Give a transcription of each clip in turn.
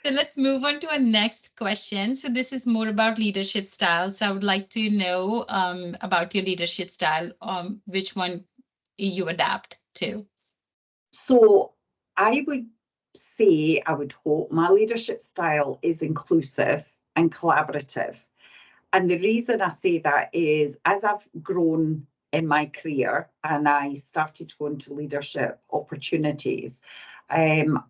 So let's move on to our next question. So this is more about leadership style. So I would like to know about your leadership style, which one you adapt to. So I would say, I would hope my leadership style is inclusive and collaborative. And the reason I say that is as I've grown in my career and I started to go into leadership opportunities, um,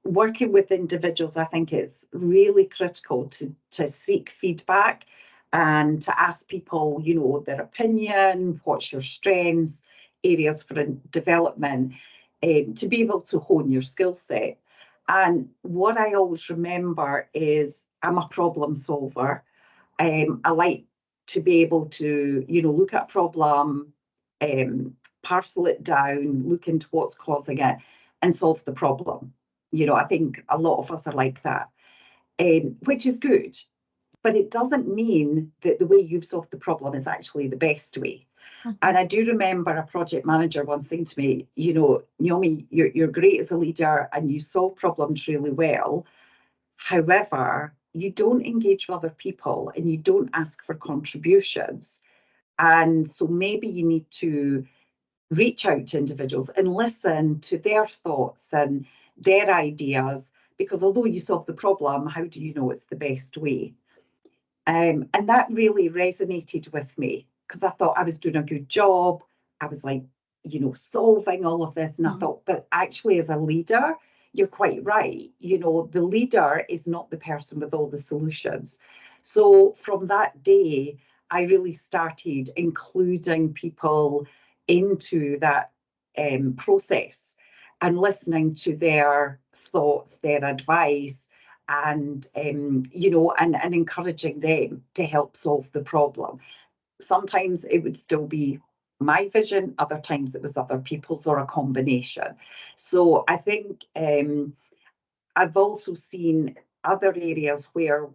working with individuals, I think it's really critical to seek feedback and to ask people, their opinion, what's your strengths, areas for development, to be able to hone your skill set. And what I always remember is I'm a problem solver. I like to be able to, look at a problem, parcel it down, look into what's causing it, and solve the problem. I think a lot of us are like that, which is good. But it doesn't mean that the way you've solved the problem is actually the best way. And I do remember a project manager once saying to me, Naomi, you're great as a leader and you solve problems really well. However, you don't engage with other people and you don't ask for contributions. And so maybe you need to reach out to individuals and listen to their thoughts and their ideas, because although you solve the problem, how do you know it's the best way? And that really resonated with me because I thought I was doing a good job. I was like, solving all of this. And I thought, but actually, as a leader, you're quite right. The leader is not the person with all the solutions. So from that day, I really started including people into that process and listening to their thoughts, their advice, and and encouraging them to help solve the problem. Sometimes it would still be my vision, other times it was other people's or a combination. So I think I've also seen other areas where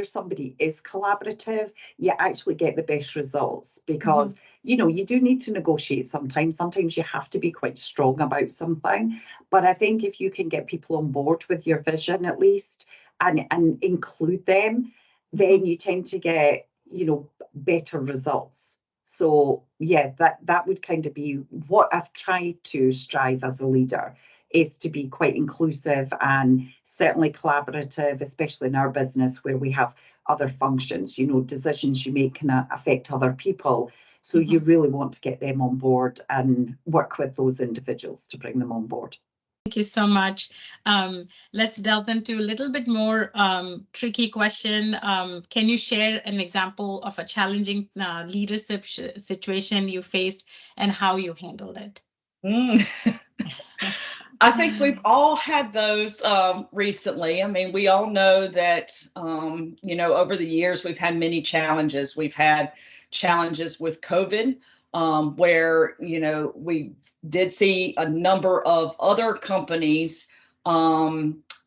somebody is collaborative, you actually get the best results because, you do need to negotiate sometimes. Sometimes you have to be quite strong about something. But I think if you can get people on board with your vision at least and include them, then you tend to get, better results. So yeah, that would kind of be what I've tried to strive as a leader, is to be quite inclusive and certainly collaborative, especially in our business where we have other functions. Decisions you make can affect other people. So you really want to get them on board and work with those individuals to bring them on board. Thank you so much. Let's delve into a little bit more tricky question. Can you share an example of a challenging leadership situation you faced and how you handled it? I think we've all had those recently. I mean, we all know that, over the years, we've had many challenges. We've had challenges with COVID, where, we did see a number of other companies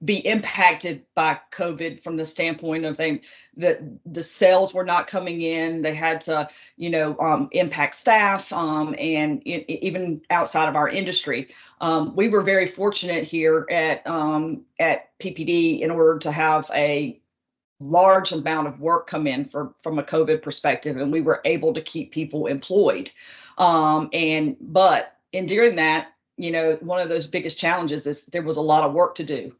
be impacted by COVID from the standpoint of that the sales were not coming in. They had to, impact staff, and even outside of our industry. We were very fortunate here at PPD in order to have a large amount of work come in from a COVID perspective, and we were able to keep people employed. But in doing that, one of those biggest challenges is there was a lot of work to do.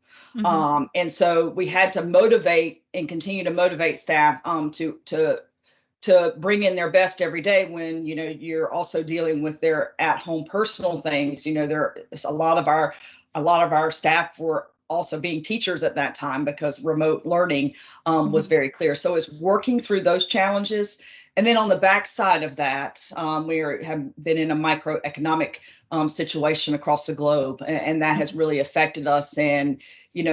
And so we had to motivate and continue to motivate staff to bring in their best every day when, you're also dealing with their at-home personal things. There's a lot of our staff were also being teachers at that time because remote learning was very clear. So it's working through those challenges. And then on the backside of that, we have been in a microeconomic situation across the globe, and that has really affected us. And,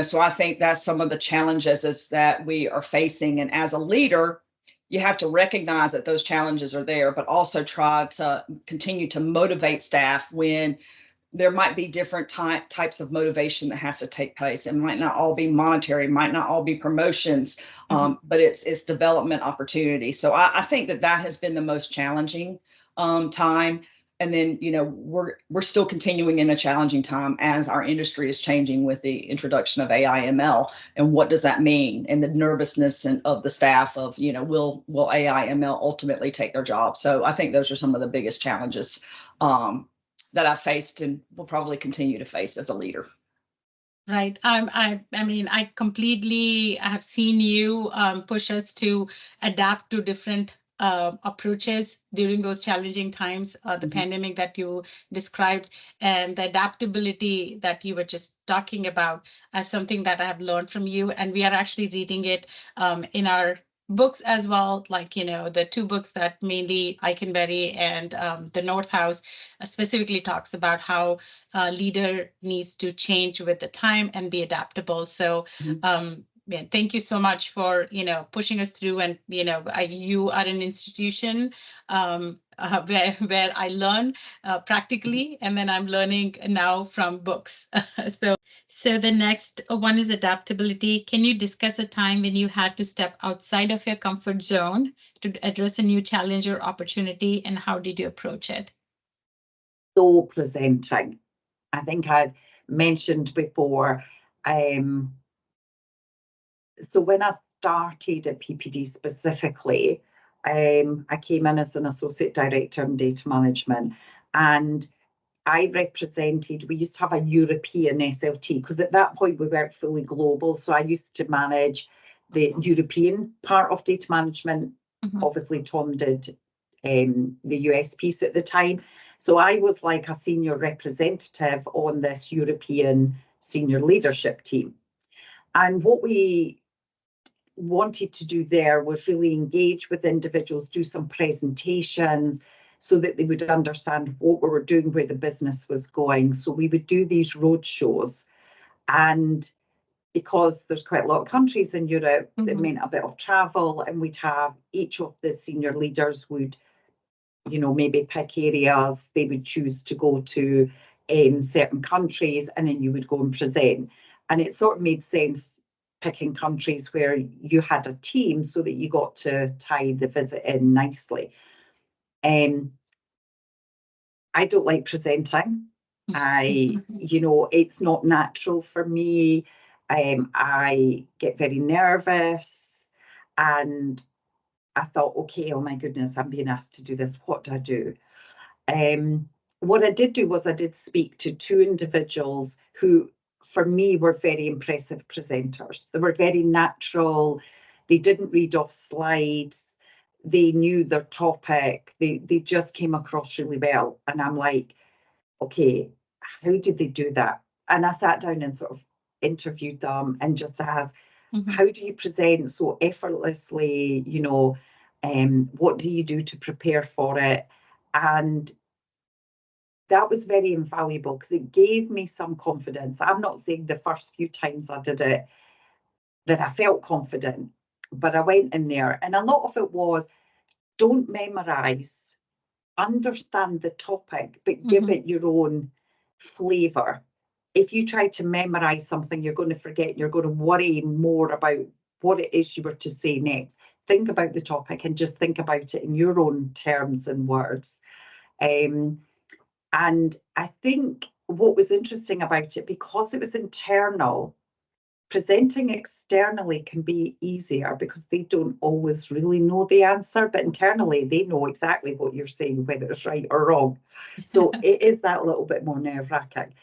so I think that's some of the challenges is that we are facing. And as a leader, you have to recognize that those challenges are there, but also try to continue to motivate staff when there might be different types of motivation that has to take place. It might not all be monetary, might not all be promotions, but it's development opportunity. So I think that has been the most challenging time. and then, you know, we're still continuing in a challenging time as our industry is changing with the introduction of AI ML, and what does that mean, and the nervousness of the staff of, you know, will AI ML ultimately take their job? So I think those are some of the biggest challenges that I've faced and will probably continue to face as a leader. Right. I mean, I completely have seen you push us to adapt to different approaches during those challenging times, the pandemic that you described, and the adaptability that you were just talking about as something that I have learned from you. And we are actually reading it in our books as well, like, you know, the two books that mainly Eikenberry and the North House specifically talks about how leader needs to change with the time and be adaptable. So yeah, thank you so much for, you know, pushing us through. And, you know, you are an institution where I learn practically, and then I'm learning now from books. So the next one is adaptability. Can you discuss a time when you had to step outside of your comfort zone to address a new challenge or opportunity, and how did you approach it? So presenting, I think I mentioned before, so when I started at PPD specifically, I came in as an associate director in data management, and I represented, we used to have a European SLT, because at that point we weren't fully global. So I used to manage the European part of data management. Obviously, Tom did the US piece at the time. So I was like a senior representative on this European senior leadership team. And what we wanted to do there was really engage with individuals, do some presentations so that they would understand what we were doing, where the business was going. So we would do these road shows, and because there's quite a lot of countries in Europe, it meant a bit of travel, and we'd have each of the senior leaders would, you know, maybe pick areas. They would choose to go to certain countries, and then you would go and present. And it sort of made sense picking countries where you had a team so that you got to tie the visit in nicely. I don't like presenting. You know, it's not natural for me. I get very nervous, and I thought, okay, oh my goodness, I'm being asked to do this. What do I do? What I did do was I did speak to two individuals who, for me, were very impressive presenters. They were very natural. They didn't read off slides. They knew their topic. They just came across really well. And I'm like, okay, how did they do that? And I sat down and sort of interviewed them and just asked, how do you present so effortlessly? You know, what do you do to prepare for it? And that was very invaluable because it gave me some confidence. I'm not saying the first few times I did it that I felt confident, but I went in there, and a lot of it was, don't memorize, understand the topic, but give it your own flavor. If you try to memorize something, you're going to forget, you're going to worry more about what it is you were to say next. Think about the topic and just think about it in your own terms and words. And I think what was interesting about it, because it was internal, presenting externally can be easier because they don't always really know the answer, but internally they know exactly what you're saying, whether it's right or wrong. So it is that little bit more nerve-wracking.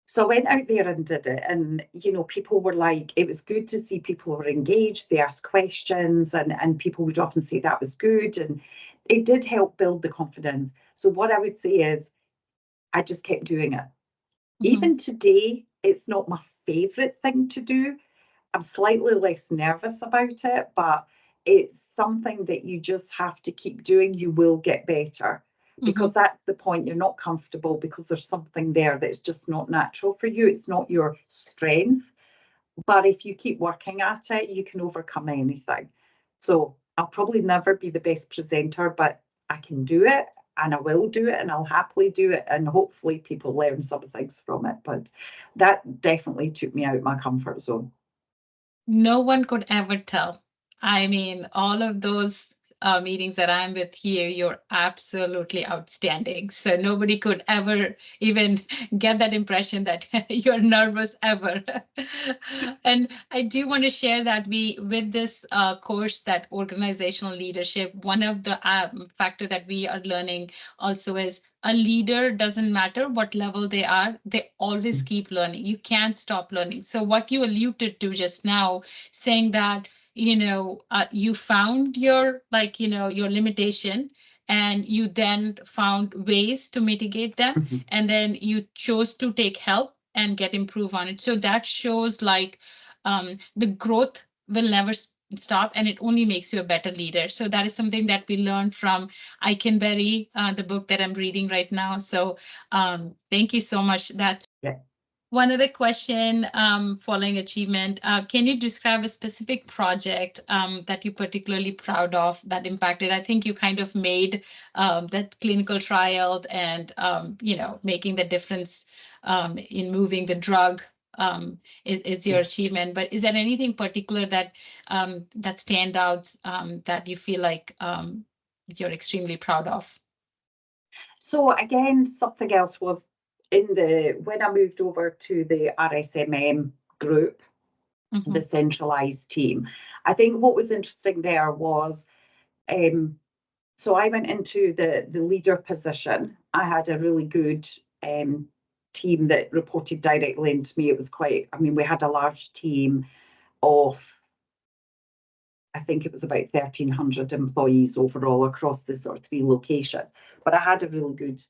So I went out there and did it, and you know, people were like, it was good to see people were engaged, they asked questions, and people would often say that was good, and it did help build the confidence. So what I would say is, I just kept doing it. Even today, it's not my favourite thing to do. I'm slightly less nervous about it, but it's something that you just have to keep doing. You will get better, because that's the point. You're not comfortable because there's something there that's just not natural for you. It's not your strength. But if you keep working at it, you can overcome anything. So I'll probably never be the best presenter, but I can do it, and I will do it, and I'll happily do it, and hopefully people learn some things from it. But that definitely took me out of my comfort zone. No one could ever tell. I mean, all of those meetings that I'm with here, you're absolutely outstanding. So nobody could ever even get that impression that you're nervous ever. And I do want to share that with this course, that organizational leadership, one of the factor that we are learning also is a leader doesn't matter what level they are, they always keep learning. You can't stop learning. So what you alluded to just now, saying that, you found your, your limitation, and you then found ways to mitigate them, and then you chose to take help and get improve on it. So that shows the growth will never stop, and it only makes you a better leader. So that is something that we learned from I Can Berry, the book that I'm reading right now. So thank you so much. That's one other question, following achievement. Can you describe a specific project that you're particularly proud of that impacted? I think you kind of made that clinical trial and, making the difference in moving the drug is your achievement. But is there anything particular that stand out that you feel like you're extremely proud of? So again, something else was when I moved over to the RSMM group, the centralized team. I think what was interesting there was, so I went into the leader position. I had a really good team that reported directly into me. It was we had a large team of, I think it was about 1,300 employees overall across the sort of 3 locations. But I had a really good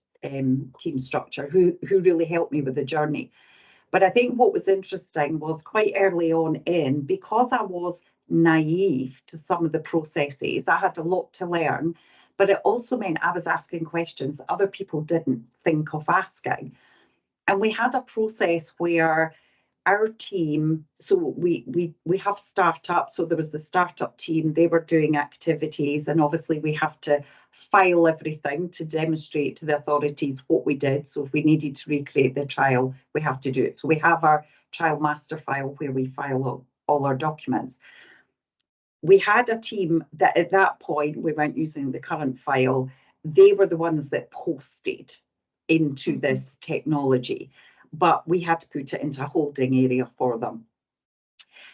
team structure who really helped me with the journey. But I think what was interesting was quite early on because I was naive to some of the processes, I had a lot to learn, but it also meant I was asking questions that other people didn't think of asking. And we had a process where our team, so we have startups, so there was the startup team, they were doing activities, and obviously we have to file everything to demonstrate to the authorities what we did. So if we needed to recreate the trial, we have to do it. So we have our trial master file where we file all our documents. We had a team that at that point, we weren't using the current file, they were the ones that posted into this technology, but we had to put it into a holding area for them.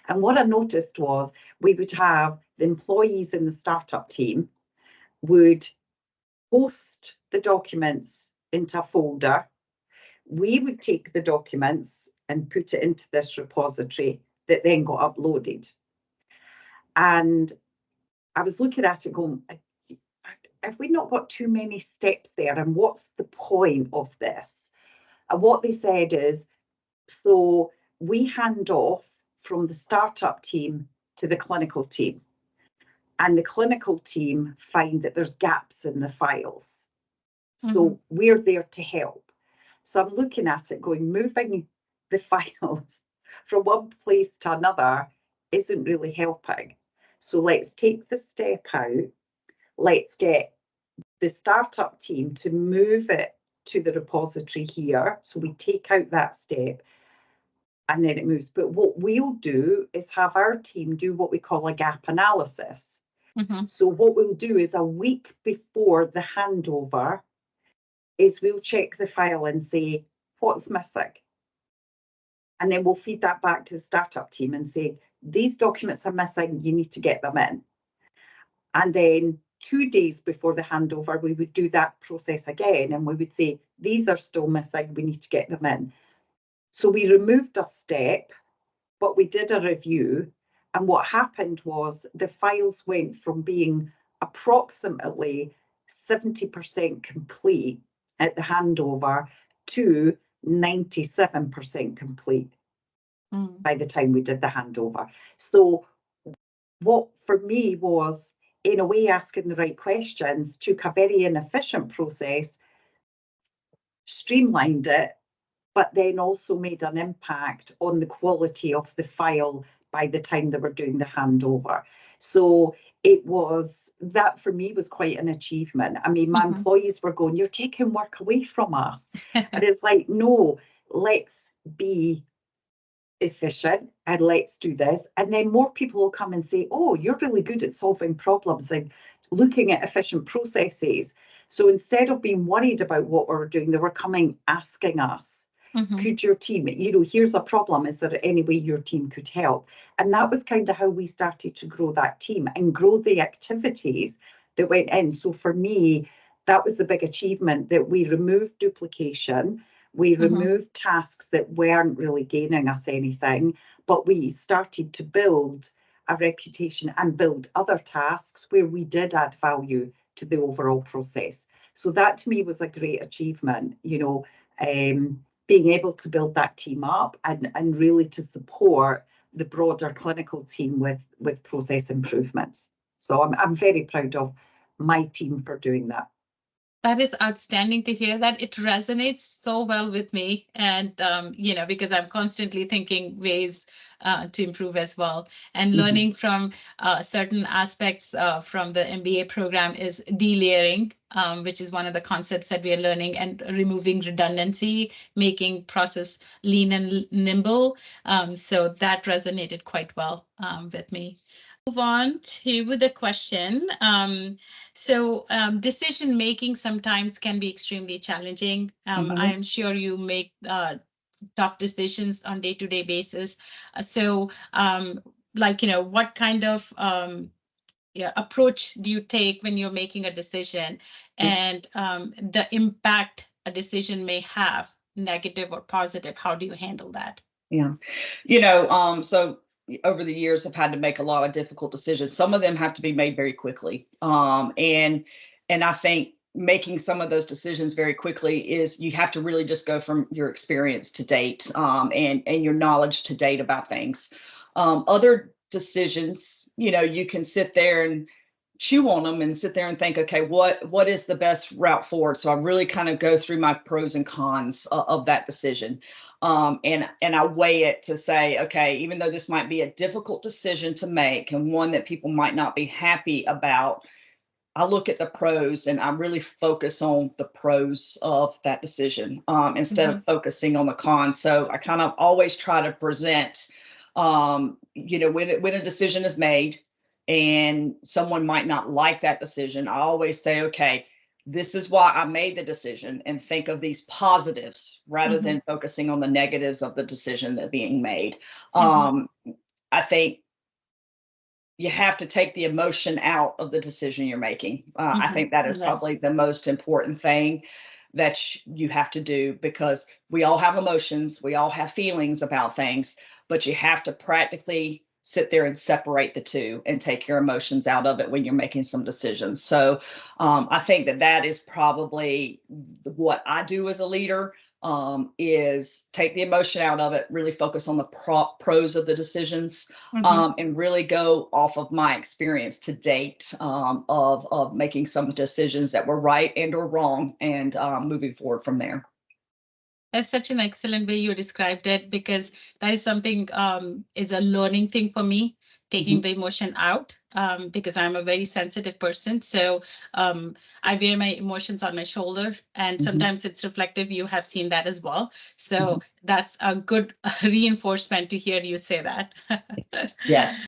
And what I noticed was we would have the employees in the startup team would post the documents into a folder. We would take the documents and put it into this repository that then got uploaded. And I was looking at it going, have we not got too many steps there? And what's the point of this? And what they said is, so we hand off from the startup team to the clinical team. And the clinical team find that there's gaps in the files. So we're there to help. So I'm looking at it going, moving the files from one place to another isn't really helping. So let's take the step out. Let's get the startup team to move it to the repository here. So we take out that step and then it moves. But what we'll do is have our team do what we call a gap analysis. So what we'll do is a week before the handover is we'll check the file and say, what's missing? And then we'll feed that back to the startup team and say, these documents are missing, you need to get them in. And then 2 days before the handover, we would do that process again, and we would say, these are still missing, we need to get them in. So we removed a step, but we did a review. And what happened was the files went from being approximately 70% complete at the handover to 97% complete by the time we did the handover. So what for me was, in a way, asking the right questions, took a very inefficient process, streamlined it, but then also made an impact on the quality of the file by the time they were doing the handover. So it was, that for me was quite an achievement. I mean, my employees were going, you're taking work away from us. And it's like, no, let's be efficient and let's do this. And then more people will come and say, oh, you're really good at solving problems and looking at efficient processes. So instead of being worried about what we're doing, they were coming asking us, could your team, here's a problem, is there any way your team could help? And that was kind of how we started to grow that team and grow the activities that went in. So for me, that was the big achievement, that we removed duplication. We removed tasks that weren't really gaining us anything, but we started to build a reputation and build other tasks where we did add value to the overall process. So that to me was a great achievement, being able to build that team up and really to support the broader clinical team with process improvements. So I'm very proud of my team for doing that. That is outstanding to hear. That it resonates so well with me, and because I'm constantly thinking ways to improve as well, and learning from certain aspects from the MBA program is delayering, which is one of the concepts that we are learning, and removing redundancy, making process lean and nimble. So that resonated quite well with me. Move on to the question. Decision making sometimes can be extremely challenging. I am sure you make tough decisions on day-to-day basis. What kind of approach do you take when you're making a decision, and the impact a decision may have, negative or positive? How do you handle that? Yeah, so over the years, I've had to make a lot of difficult decisions. Some of them have to be made very quickly. And I think making some of those decisions very quickly is, you have to really just go from your experience to date, and your knowledge to date about things. Other decisions, you can sit there and chew on them and sit there and think, okay, what is the best route forward? So I really kind of go through my pros and cons of that decision. And I weigh it to say, okay, even though this might be a difficult decision to make and one that people might not be happy about, I look at the pros and I really focus on the pros of that decision, instead of focusing on the cons. So I kind of always try to present, when a decision is made and someone might not like that decision, I always say, okay, this is why I made the decision, and think of these positives rather than focusing on the negatives of the decision that being made. I think you have to take the emotion out of the decision you're making. I think that is probably the most important thing that you have to do, because we all have emotions, we all have feelings about things, but you have to practically sit there and separate the two and take your emotions out of it when you're making some decisions. So I think that is probably what I do as a leader, is take the emotion out of it, really focus on the pros of the decisions, and really go off of my experience to date, of making some decisions that were right and or wrong, and moving forward from there. That's such an excellent way you described it, because that is something, is a learning thing for me, taking the emotion out, because I'm a very sensitive person. So I wear my emotions on my shoulder, and sometimes it's reflective. You have seen that as well. So that's a good reinforcement to hear you say that. Yes.